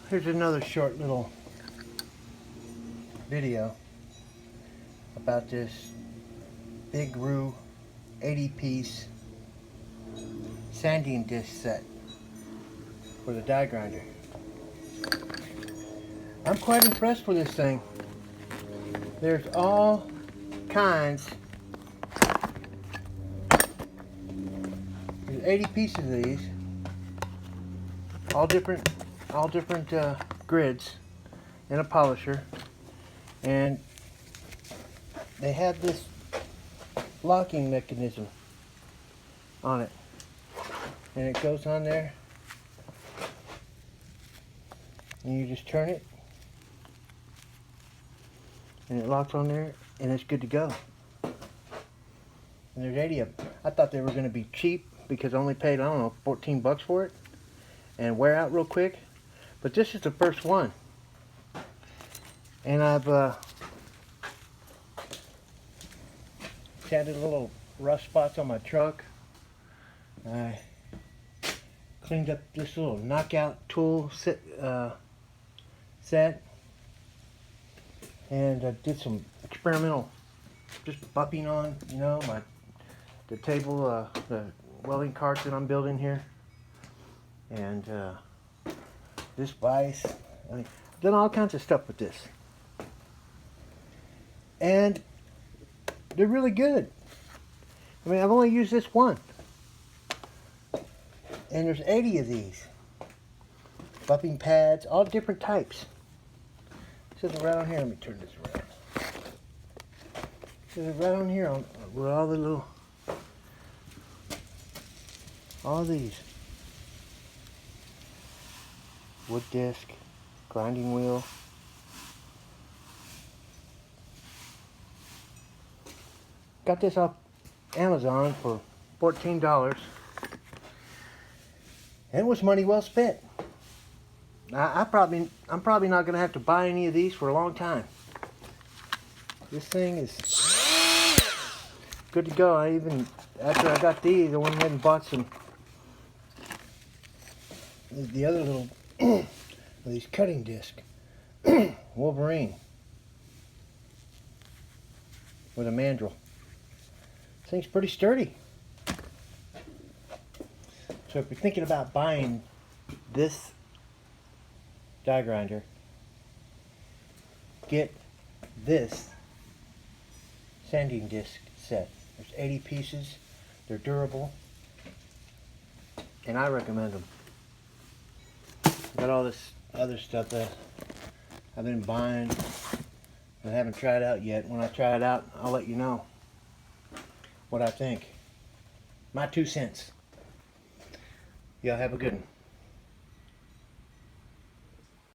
here's another short little video about this Big Roo 80-piece sanding disc set for the die grinder. I'm quite impressed with this thing. There's all kinds. There's 80 pieces of these, all different grids, and a polisher, and they have this locking mechanism on it, and it goes on there, and you just turn it, and it locks on there, and it's good to go. And there's 80 of them. I thought they were going to be cheap because I only paid, I don't know, 14 bucks for it and wear out real quick. But this is the first one. And I've had little rust spots on my truck. I cleaned up this little knockout tool set. And did some experimental just bumping on, you know, the table, the welding carts that I'm building here, and this vise. I mean, I've done all kinds of stuff with this, and they're really good. I mean, I've only used this one, and there's 80 of these bumping pads, all different types. It says right on here. Let me turn this around. It says right on here with all the little, all these wood disc, grinding wheel. Got this off Amazon for $14, and it was money well spent. I'm probably not going to have to buy any of these for a long time. This thing is good to go. I even, after I got these, I went ahead and bought some, the other little, these cutting discs. Wolverine with a mandrel. This thing's pretty sturdy. So if you're thinking about buying this die grinder, get this sanding disc set. There's 80 pieces. They're durable, and I recommend them. Got all this other stuff that I've been buying and haven't tried out yet. When I try it out, I'll let you know what I think. My 2 cents. Y'all have a good one.